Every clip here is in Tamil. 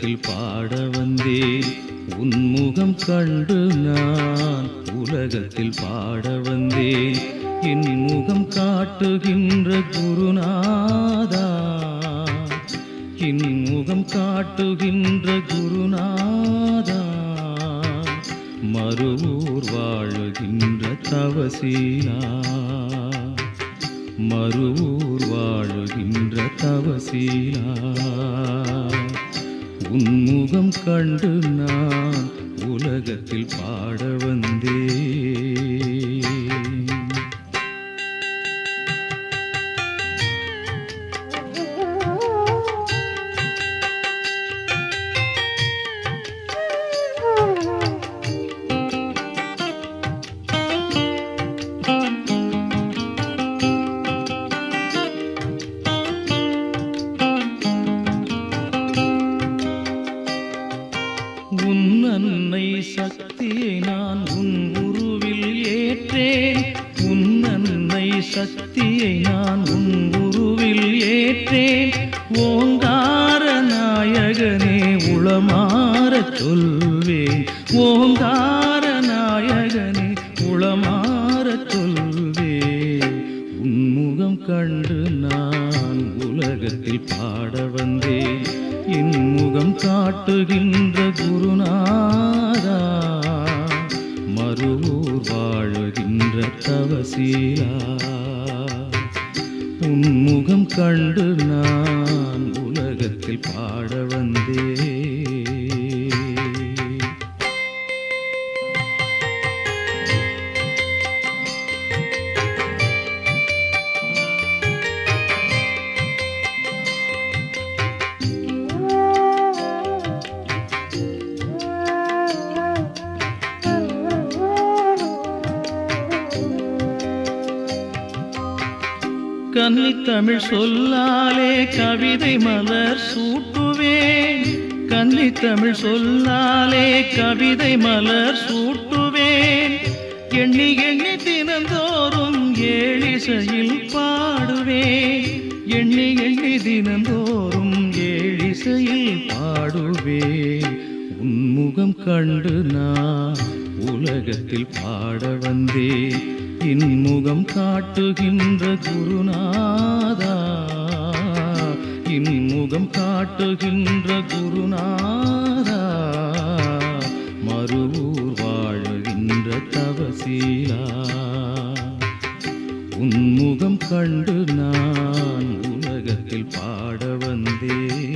உலகத்தில் பாட வந்தேன் உன்முகம் கண்டு நான் உலகத்தில் பாட வந்தேன் என் முகம் காட்டுகின்ற குருநாதா என் முகம் காட்டுகின்ற குருநாதா மறுவூர் வாழுகின்ற தவசீலா மறுவூர் வாழுகின்ற தவசீலா உன்முகம் கண்டு நான் உலகத்தில் பாட வந்தேன். உன் அன்னை சக்தியை நான் உன் உருவில் ஏற்றேன் உன் அன்னை சக்தியை நான் உன் உருவில் ஏற்றேன் ஓங்கார நாயகனே உளமாறச் சொல்வேன் ஓங்கார நாயகனே உளமாறச் சொல்வேன் உன்முகம் கண்டு நான் உலகத்தில் பாட வந்தேன் என் முகம் காட்டுகின்ற குருநாதா மறுவூர் வாழுகின்ற தவசீலா உன்முகம் கண்டு நான் உலகத்தில் பாட வந்தேன். கன்னி தமிழ் சொல்லாலே கவிதை மலர் சூட்டுவேன் கன்னி தமிழ் சொல்லாலே கவிதை மலர் சூட்டுவேன் எண்ணி எண்ணி தினந்தோறும் ஏழிசையில் பாடுவேன் எண்ணி எண்ணி தினந்தோறும் ஏழிசையில் பாடுவேன் உன்முகம் கண்டு நான் உலகத்தில் பாட வந்தேன் என் முகம் காட்டுகின்ற குருநாதா என் முகம் காட்டுகின்ற குருநாதா மறுவூர் வாழுகின்ற தவசீலா உன்முகம் கண்டு நான் உலகத்தில் பாட வந்தேன்.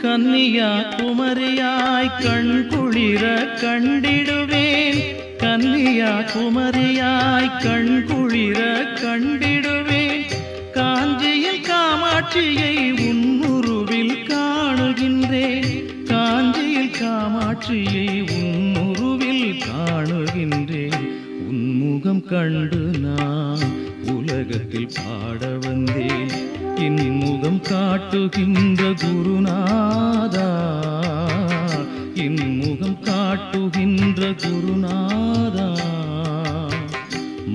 கன்னியா குமரியாய் கண் குளிர கண்டிடுவேன் கன்னியா குமரியாய் கண் குளிர கண்டிடுவேன் காஞ்சியில் காமாட்சியை உன்னுருவில் காணுகின்றேன் காஞ்சியில் காமாட்சியை உன்னுருவில் காணுகின்றேன் உன்முகம் கண்டு நான் உலகத்தில் பாட வந்தேன் என் முகம் காட்டுகின்ற குருநாதா என் முகம் காட்டுகின்ற குருநாதா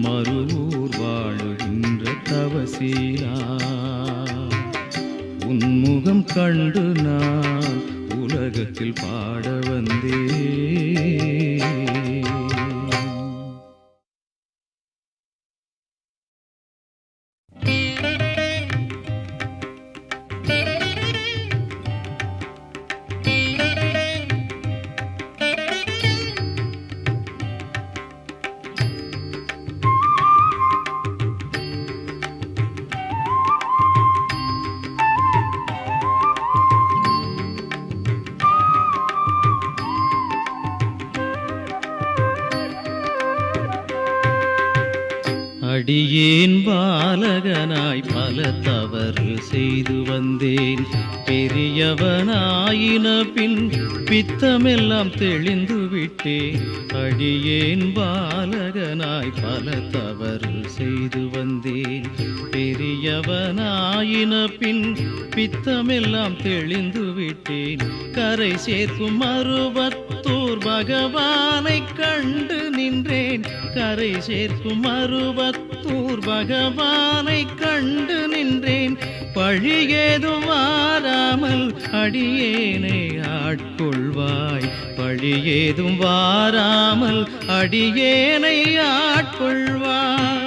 மறுவூர் வாழுகின்ற தவசீலா உன்முகம் கண்டு நான் உலகத்தில் பாட வந்தேன். அடியேன் பாலகனாய் பல தவறு செய்து வந்தேன். பெரியவனாயின பின் பித்தமெல்லாம் தெளிந்து விட்டேன். அடியேன் பாலகனாய் பல தவறு செய்து வந்தேன். பெரியவனாயின பின் பித்தமெல்லாம் தெளிந்து விட்டேன். கரை சேர்க்கும் அருவத்தூர் பகவானை கண்டு நின்றேன். கரை சேர்க்கும் அருவத்தூர் பகவானை கண்டு நின்றேன். பழியேதும் வாராமல் அடியேனை ஆட்கொள்வாய். பழியேதும் வாராமல் அடியேனை ஆட்கொள்வாய்.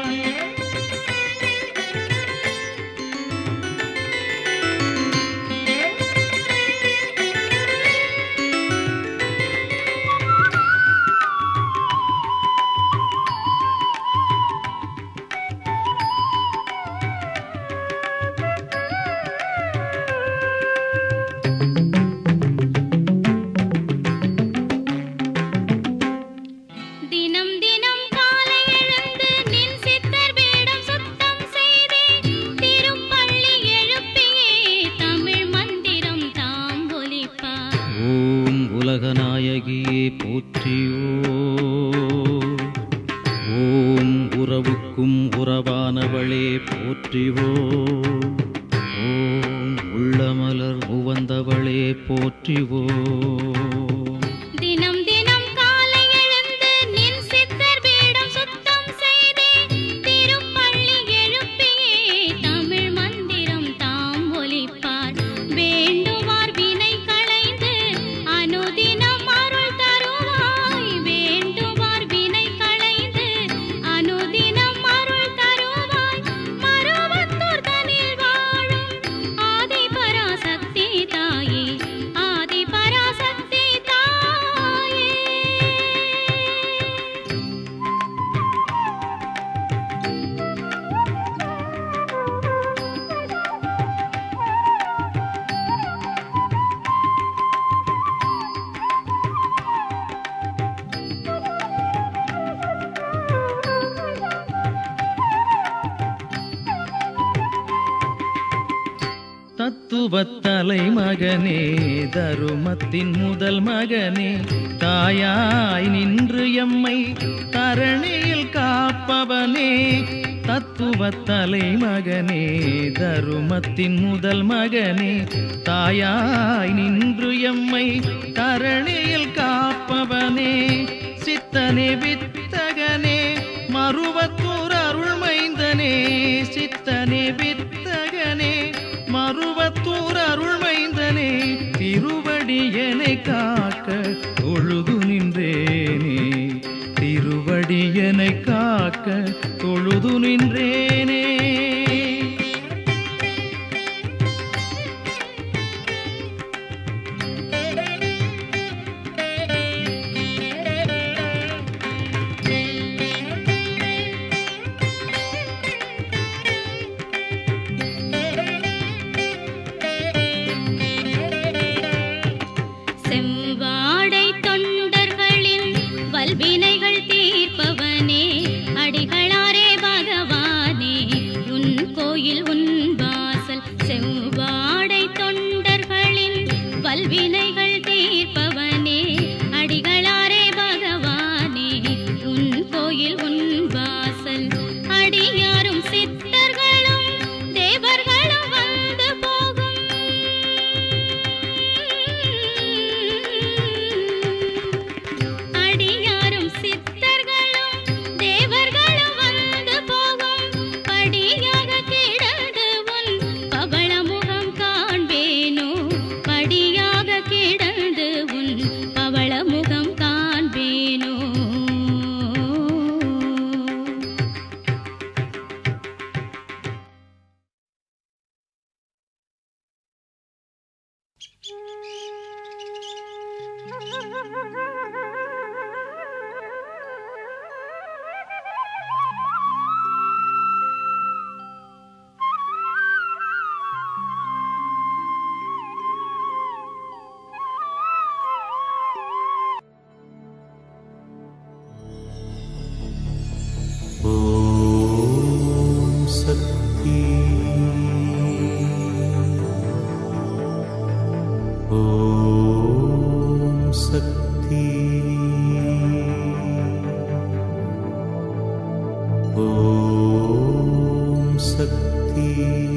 உலகநாயகியே போற்றியோ. ஓம் உறவுக்கும் உறவானவளே போற்றிவோ. ஓம் உள்ளமலர் உவந்தவளே போற்றிவோ. தத்துவத்தலை மகனே, தருமத்தின் முதல் மகனே, தாயாய் நின்று எம்மை தரணியில் காப்பவனே. தத்துவத்தலை மகனே, தருமத்தின் முதல் மகனே, தாயாய் நின்று எம்மை தரணியில் காப்பவனே. சித்தனே வித்தகனே, மருவத்தூர் அருள்மைந்தனே. சித்தனே வித்தகனே, மருவத்தூர் அருள்மைந்தனே. திருவடியனை காக்க தொழுது நின்றேனே. திருவடியனை காக்க தொழுது நின்றேனே. செம்வாடை தொண்டர்களின் வல்வினைகள் தீர்ப்பவனே, அடிகளாரே பகவானே, உன் கோயில் உன் வாசல். செவ்வாடை தொண்டர்களின் வல்வினைகள் தீர்ப்பவனே, அடிகளாரே பகவானே, உன் கோயில் உன் வாசல். அடியாரும் சித்தர்களும் தேவர்களும் வந்து போகும். அடியாரும் சித்தர்களும் தேவர்களும் வந்து போகும். படியாக கிடந்து உன் பவளமுகம் காண்பேனோ. படியாக கிடந்து உன் பவளமுகம் காண்பேனோ. ஓ சக்தி. ஓம் சக்தி.